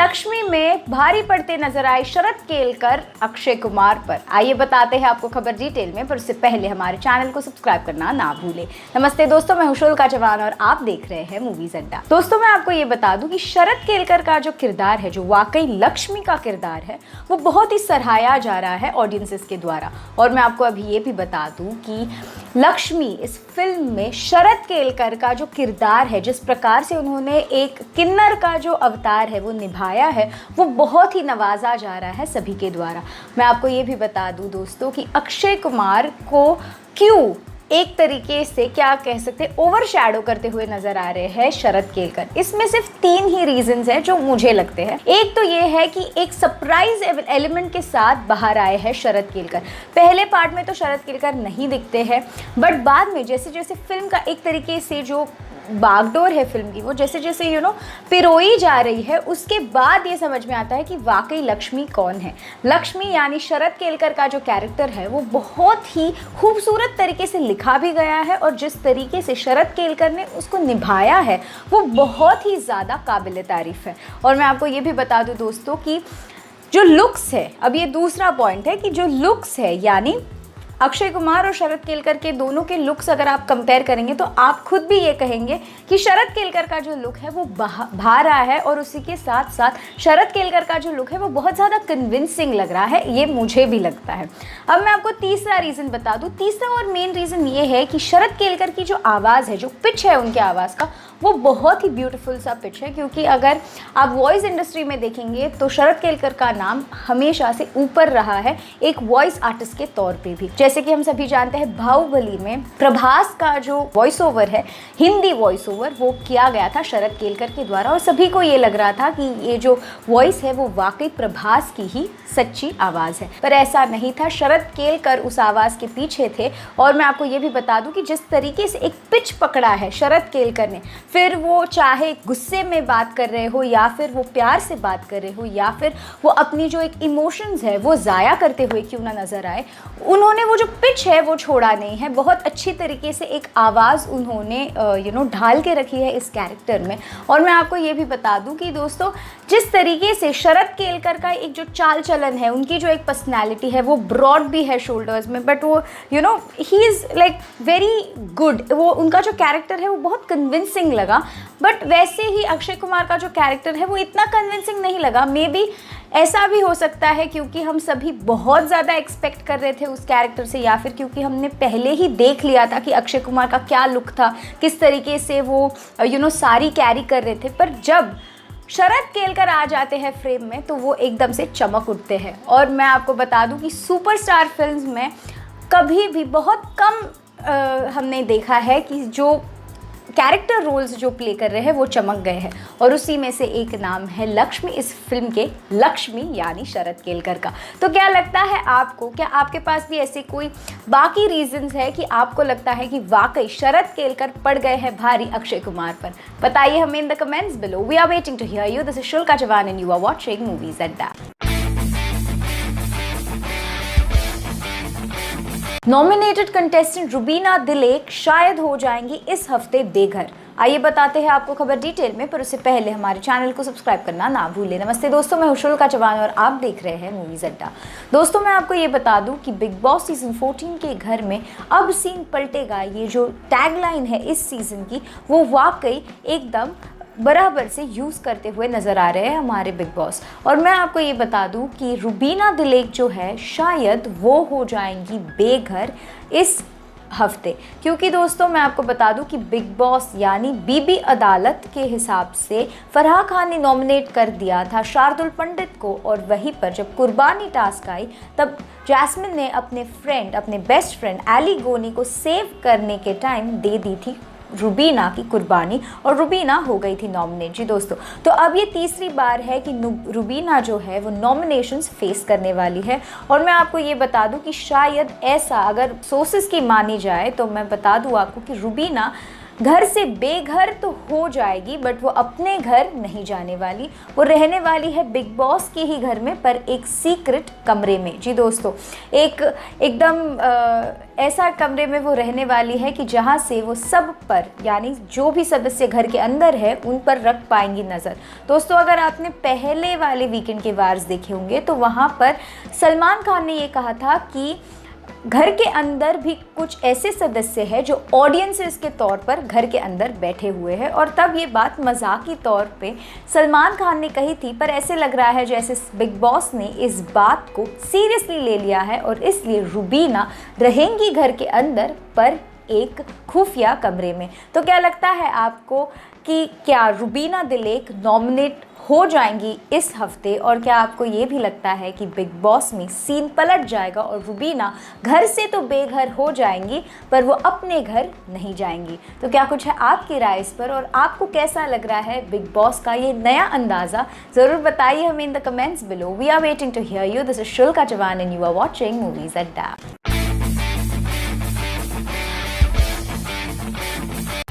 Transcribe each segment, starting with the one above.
लक्ष्मी में भारी पड़ते नजर आए शरद केलकर अक्षय कुमार पर। आइए बताते हैं आपको खबर डिटेल में, पर उससे पहले हमारे चैनल को सब्सक्राइब करना ना भूलें। नमस्ते दोस्तों, मैं शुल्का जवान और आप देख रहे हैं मूवीज अड्डा। दोस्तों मैं आपको ये बता दूं कि शरद केलकर का जो किरदार है, जो वाकई लक्ष्मी का किरदार है, वो बहुत ही सराहाया जा रहा है ऑडियंसेस के द्वारा। और मैं आपको अभी ये भी बता दूं कि लक्ष्मी इस फिल्म में शरद केलकर का जो किरदार है, जिस प्रकार से उन्होंने एक किन्नर का जो अवतार है वो निभाया है, वो बहुत ही नवाजा जा रहा है सभी के द्वारा। मैं आपको ये भी बता दूं दोस्तों कि अक्षय कुमार को क्यों एक तरीके से क्या कह सकते हैं ओवर शैडो करते हुए नजर आ रहे हैं शरद केलकर। इसमें सिर्फ 3 ही रीजंस हैं जो मुझे लगते हैं। एक तो ये है कि एक सरप्राइज एलिमेंट के साथ बाहर आए हैं शरद केलकर। पहले पार्ट में तो शरद केलकर नहीं दिखते हैं, बट बाद में जैसे जैसे फिल्म का एक तरीके से जो बागडोर है फिल्म की, वो जैसे जैसे पिरोई जा रही है, उसके बाद ये समझ में आता है कि वाकई लक्ष्मी कौन है। लक्ष्मी यानी शरद केलकर का जो कैरेक्टर है वो बहुत ही खूबसूरत तरीके से लिखा भी गया है, और जिस तरीके से शरद केलकर ने उसको निभाया है वो बहुत ही ज़्यादा काबिल तारीफ़ है। और मैं आपको ये भी बता दूँ दोस्तों कि जो लुक्स है, अब ये दूसरा पॉइंट है कि जो लुक्स है, यानी अक्षय कुमार और शरद केलकर के दोनों के लुक्स अगर आप कंपेयर करेंगे तो आप खुद भी ये कहेंगे कि शरद केलकर का जो लुक है वो भा रहा है, और उसी के साथ साथ शरद केलकर का जो लुक है वो बहुत ज़्यादा कन्विंसिंग लग रहा है। ये मुझे भी लगता है। अब मैं आपको तीसरा रीज़न बता दूँ। तीसरा और मेन रीज़न ये है कि शरद केलकर की जो आवाज़ है, जो पिच है उनके आवाज़ का, वो बहुत ही ब्यूटीफुल सा पिच है। क्योंकि अगर आप वॉइस इंडस्ट्री में देखेंगे तो शरद केलकर का नाम हमेशा से ऊपर रहा है एक वॉइस आर्टिस्ट के तौर पे भी। जैसे कि हम सभी जानते हैं बाहुबली में प्रभास का जो वॉइस ओवर है, हिंदी वॉइस ओवर, वो किया गया था शरद केलकर के द्वारा, और सभी को ये लग रहा था कि ये जो वॉइस है वो वाकई प्रभास की ही सच्ची आवाज़ है, पर ऐसा नहीं था। शरद केलकर उस आवाज़ के पीछे थे। और मैं आपको ये भी बता दूं कि जिस तरीके से एक पिच पकड़ा है शरद केलकर ने, फिर वो चाहे गुस्से में बात कर रहे हो, या फिर वो प्यार से बात कर रहे हो, या फिर वो अपनी जो एक इमोशंस है वो ज़ाया करते हुए क्यों ना नज़र आए, उन्होंने वो जो पिच है वो छोड़ा नहीं है। बहुत अच्छी तरीके से एक आवाज़ उन्होंने ढाल के रखी है इस कैरेक्टर में। और मैं आपको ये भी बता दूं कि दोस्तों जिस तरीके से शरद केलकर का एक जो चाल चलन है, उनकी जो एक पर्सनैलिटी है, वो ब्रॉड भी है शोल्डर्स में, बट वो he is like very good. वो उनका जो कैरेक्टर है वो बहुत कन्विंसिंग लगा। बट वैसे ही अक्षय कुमार का जो कैरेक्टर है वो इतना कन्विंसिंग नहीं लगा। मे बी ऐसा भी हो सकता है क्योंकि हम सभी बहुत ज़्यादा एक्सपेक्ट कर रहे थे उस कैरेक्टर से, या फिर क्योंकि हमने पहले ही देख लिया था कि अक्षय कुमार का क्या लुक था, किस तरीके से वो सारी कैरी कर रहे थे। पर जब शरद केलकर आ जाते हैं फ्रेम में तो वो एकदम से चमक उठते हैं। और मैं आपको बता दूं कि सुपरस्टार फिल्म्स में कभी भी बहुत कम हमने देखा है कि जो कैरेक्टर रोल्स जो प्ले कर रहे हैं वो चमक गए हैं, और उसी में से एक नाम है लक्ष्मी, इस फिल्म के लक्ष्मी यानी शरद केलकर का। तो क्या लगता है आपको, क्या आपके पास भी ऐसे कोई बाकी रीजंस है कि आपको लगता है कि वाकई शरद केलकर पड़ गए हैं भारी अक्षय कुमार पर? बताइए हमें in the comments below. We are waiting to hear you. This is शुल्का जवान and you are watching movies Adda. Nominated contestant Rubina Dilaik शायद हो जाएंगी इस हफ्ते बेघर। आइए बताते हैं आपको खबर डिटेल में, पर उससे पहले हमारे चैनल को सब्सक्राइब करना ना भूलें। नमस्ते दोस्तों, मैं शुल्का जवान और आप देख रहे हैं मूवीज अड्डा। दोस्तों मैं आपको ये बता दूं कि बिग बॉस सीजन 14 के घर में अब सीन पलटेगा। ये जो टैगलाइन है इस सीजन की, वो वाकई एकदम बराबर से यूज़ करते हुए नज़र आ रहे हैं हमारे बिग बॉस। और मैं आपको ये बता दूं कि रुबीना दिलेक जो है शायद वो हो जाएंगी बेघर इस हफ्ते। क्योंकि दोस्तों मैं आपको बता दूं कि बिग बॉस यानी बीबी अदालत के हिसाब से फराह खान ने नॉमिनेट कर दिया था शार्दुल पंडित को, और वहीं पर जब कुर्बानी टास्क आई तब जैस्मिन ने अपने बेस्ट फ्रेंड एली गोनी को सेव करने के टाइम दे दी थी रुबीना की कुर्बानी, और रुबीना हो गई थी नॉमिनेट। जी दोस्तों, तो अब ये तीसरी बार है कि रुबीना जो है वो नॉमिनेशंस फेस करने वाली है। और मैं आपको ये बता दूं कि शायद ऐसा, अगर सोर्सेस की मानी जाए तो मैं बता दूं आपको कि रुबीना घर से बेघर तो हो जाएगी बट वो अपने घर नहीं जाने वाली। वो रहने वाली है बिग बॉस के ही घर में, पर एक सीक्रेट कमरे में। जी दोस्तों, एकदम ऐसा कमरे में वो रहने वाली है कि जहाँ से वो सब पर, यानी जो भी सदस्य घर के अंदर है उन पर रख पाएंगी नज़र। दोस्तों, अगर आपने पहले वाले वीकेंड के वार्स देखे होंगे तो वहाँ पर सलमान खान ने ये कहा था कि घर के अंदर भी कुछ ऐसे सदस्य हैं जो ऑडियंसेस के तौर पर घर के अंदर बैठे हुए हैं, और तब ये बात मजाकी तौर पे सलमान खान ने कही थी। पर ऐसे लग रहा है जैसे बिग बॉस ने इस बात को सीरियसली ले लिया है और इसलिए रुबीना रहेंगी घर के अंदर पर एक खुफिया कमरे में। तो क्या लगता है आपको कि क्या रुबीना दिलेक नॉमिनेट हो जाएंगी इस हफ्ते, और क्या आपको ये भी लगता है कि बिग बॉस में सीन पलट जाएगा और रुबीना घर से तो बेघर हो जाएंगी पर वो अपने घर नहीं जाएंगी? तो क्या कुछ है आपकी राय इस पर, और आपको कैसा लग रहा है बिग बॉस का ये नया अंदाज़ा? ज़रूर बताइए हमें in the comments below. We are waiting to hear you. This is शुल्का Chauhan and you are watching movies Adda.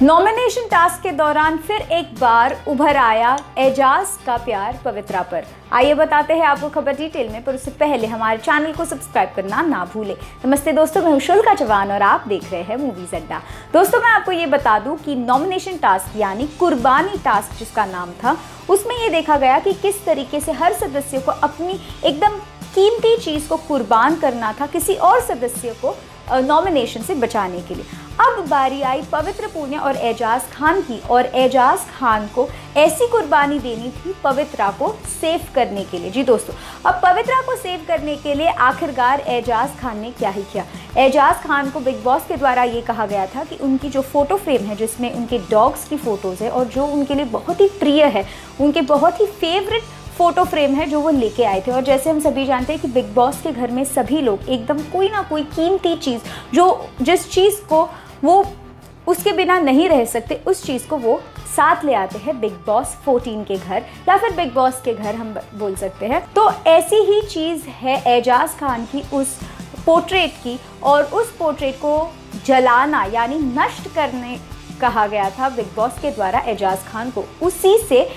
Nomination task के दौरान फिर एक बार उभर आया एजाज का प्यार पवित्रा पर। आइए बताते हैं आपको खबर डिटेल में, पर उससे पहले हमारे चैनल को सब्सक्राइब करना ना भूलें। नमस्ते दोस्तों, मैं हूं शुल्का चौहान और आप देख रहे हैं मूवीज अड्डा। दोस्तों, मैं आपको ये बता दूं कि नॉमिनेशन टास्क यानी कुर्बानी टास्क जिसका नाम था, उसमें ये देखा गया कि किस तरीके से हर सदस्य को अपनी एकदम कीमती चीज़ को कुर्बान करना था किसी और सदस्य को नॉमिनेशन से बचाने के लिए। अब बारी आई पवित्र पूनिया और एजाज खान की, और एजाज खान को ऐसी कुर्बानी देनी थी पवित्रा को सेव करने के लिए। जी दोस्तों, अब पवित्रा को सेव करने के लिए आखिरकार एजाज खान ने क्या ही किया। एजाज खान को बिग बॉस के द्वारा ये कहा गया था कि उनकी जो फ़ोटो फ्रेम है जिसमें उनके डॉग्स की फ़ोटोज़ है और जो उनके लिए बहुत ही प्रिय है, उनके बहुत ही फेवरेट फ़ोटो फ्रेम है जो वो लेके आए थे। और जैसे हम सभी जानते हैं कि बिग बॉस के घर में सभी लोग एकदम कोई ना कोई कीमती चीज़, जो जिस चीज़ को वो उसके बिना नहीं रह सकते, उस चीज़ को वो साथ ले आते हैं बिग बॉस 14 के घर, या फिर बिग बॉस के घर हम बोल सकते हैं। तो ऐसी ही चीज़ है एजाज खान की उस पोर्ट्रेट की, और उस पोर्ट्रेट को जलाना यानी नष्ट करने कहा गया था बिग बॉस के द्वारा एजाज खान को। उसी से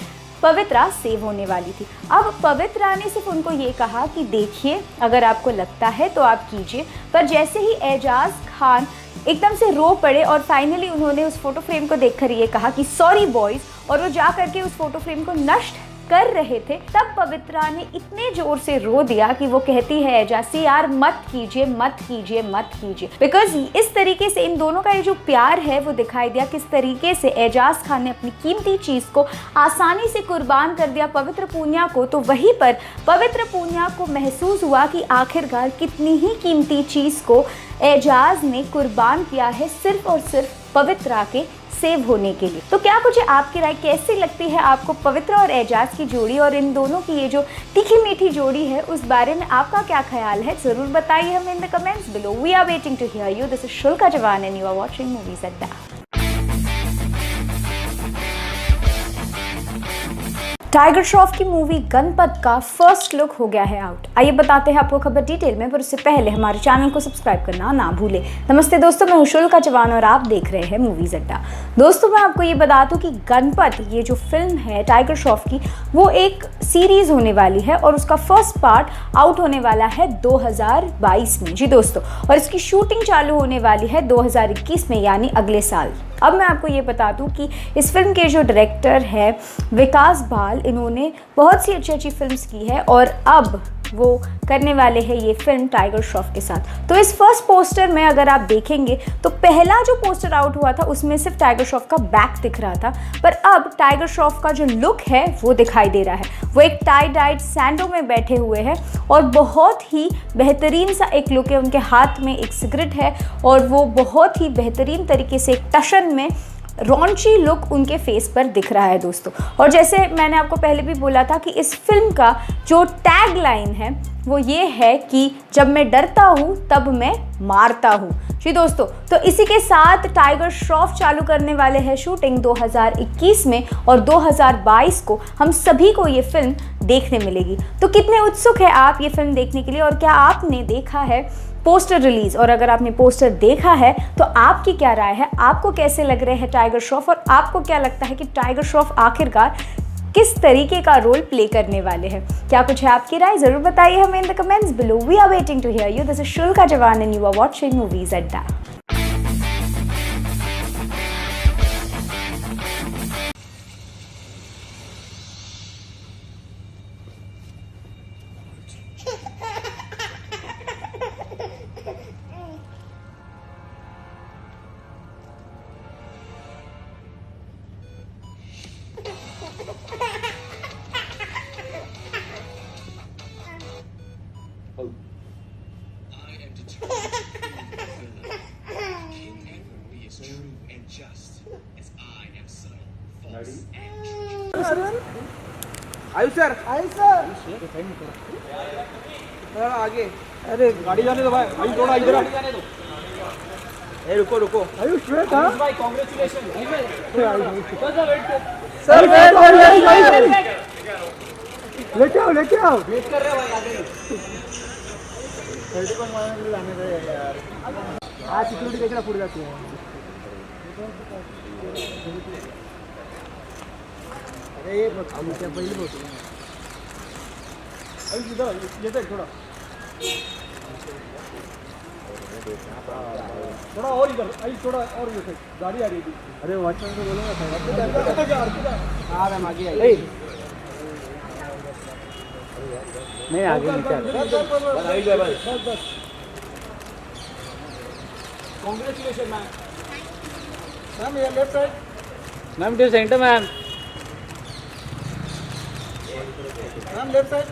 पवित्रा सेव होने वाली थी। अब पवित्रा ने सिर्फ उनको ये कहा कि देखिए, अगर आपको लगता है तो आप कीजिए, पर जैसे ही एजाज खान एकदम से रो पड़े और फाइनली उन्होंने उस फोटो फ्रेम को देखकर ये कहा कि सॉरी बॉयज़, और वो जा करके उस फोटो फ्रेम को नष्ट कर रहे थे, तब पवित्रा ने इतने जोर से रो दिया कि वो कहती है एजाज से, यार मत कीजिए मत कीजिए मत कीजिए। बिकॉज इस तरीके से इन दोनों का ये जो प्यार है वो दिखाई दिया किस तरीके से एजाज खान ने अपनी कीमती चीज़ को आसानी से कुर्बान कर दिया पवित्र पूनिया को। तो वहीं पर पवित्र पूनिया को महसूस हुआ कि आखिरकार कितनी ही कीमती चीज़ को एजाज ने कुर्बान किया है सिर्फ और सिर्फ पवित्रा के सेव होने के लिए। तो क्या कुछ आपकी राय कैसी लगती है आपको पवित्रा और एजाज की जोड़ी, और इन दोनों की ये जो तीखी मीठी जोड़ी है उस बारे में आपका क्या ख्याल है? जरूर बताइए हमें in the comments below. We are waiting to hear you. This is शुल्का Chauhan and you are watching movies Adda. Tiger Shroff की मूवी गणपत का फर्स्ट लुक हो गया है आउट। आइए बताते हैं आपको खबर डिटेल में, पर उससे पहले हमारे चैनल को सब्सक्राइब करना ना भूलें। नमस्ते दोस्तों, मैं हूं शुल्का चौहान और आप देख रहे हैं मूवीज अड्डा। दोस्तों, मैं आपको ये बता दूं कि गणपत ये जो फिल्म है टाइगर श्रॉफ की, वो एक सीरीज़ होने वाली है और उसका फर्स्ट पार्ट आउट होने वाला है 2022 में। जी दोस्तों, और इसकी शूटिंग चालू होने वाली है 2021 में, यानी अगले साल। अब मैं आपको ये बता दूं कि इस फिल्म के जो डायरेक्टर है विकास बाल, इन्होंने बहुत सी अच्छी अच्छी फिल्म्स की है और अब वो करने वाले हैं ये फिल्म टाइगर श्रॉफ के साथ। तो इस फर्स्ट पोस्टर में अगर आप देखेंगे तो पहला जो पोस्टर आउट हुआ था उसमें सिर्फ टाइगर श्रॉफ का बैक दिख रहा था, पर अब टाइगर श्रॉफ का जो लुक है वो दिखाई दे रहा है। वो एक टाई डाइड सैंडो में बैठे हुए हैं और बहुत ही बेहतरीन सा एक लुक है। उनके हाथ में एक सिगरेट है और वो बहुत ही बेहतरीन तरीके से एक टशन में रॉन्ची लुक उनके फेस पर दिख रहा है दोस्तों। और जैसे मैंने आपको पहले भी बोला था कि इस फिल्म का जो टैग लाइन है वो ये है कि जब मैं डरता हूँ तब मैं मारता हूँ। जी दोस्तों, तो इसी के साथ टाइगर श्रॉफ चालू करने वाले हैं शूटिंग 2021 में और 2022 को हम सभी को ये फिल्म देखने मिलेगी। तो कितने उत्सुक है आप ये फिल्म देखने के लिए, और क्या आपने देखा है पोस्टर रिलीज? और अगर आपने पोस्टर देखा है तो आपकी क्या राय है, आपको कैसे लग रहे हैं टाइगर श्रॉफ, और आपको क्या लगता है कि टाइगर श्रॉफ आखिरकार किस तरीके का रोल प्ले करने वाले हैं? क्या कुछ है आपकी राय, जरूर बताइए हमें in the comments below. We are waiting to hear you. This is शुल्का जवान and you are watching movies Adda. I am determined to prove the villain. King Edward be as true and just as I am subtle, false, and true. Ayush sir थोड़ा आगे। अरे गाड़ी जाने दो भाई, भाई थोड़ा इधर जाने दो। ए रुको रुको। आयुष वेट हां भाई, कांग्रेचुलेशन। सर वेट लेके आओ वेट कर रहे हो भाई आगे। 31 माइनस लाने दे यार, आज सिक्योरिटी देखना पूरी जाती है। अरे ये हम क्या पहले बोलते हैं। अभी इधर ये देख थोड़ा थोड़ा और इधर आई, थोड़ा और ये देख गाड़ी आ रही है। अरे वॉचमैन को बोलूंगा था आ रहा आगे आई नहीं आगे निकल बस। Congratulation ma'am. मैम ये left side ma'am, to centre ma'am. Ma'am left side.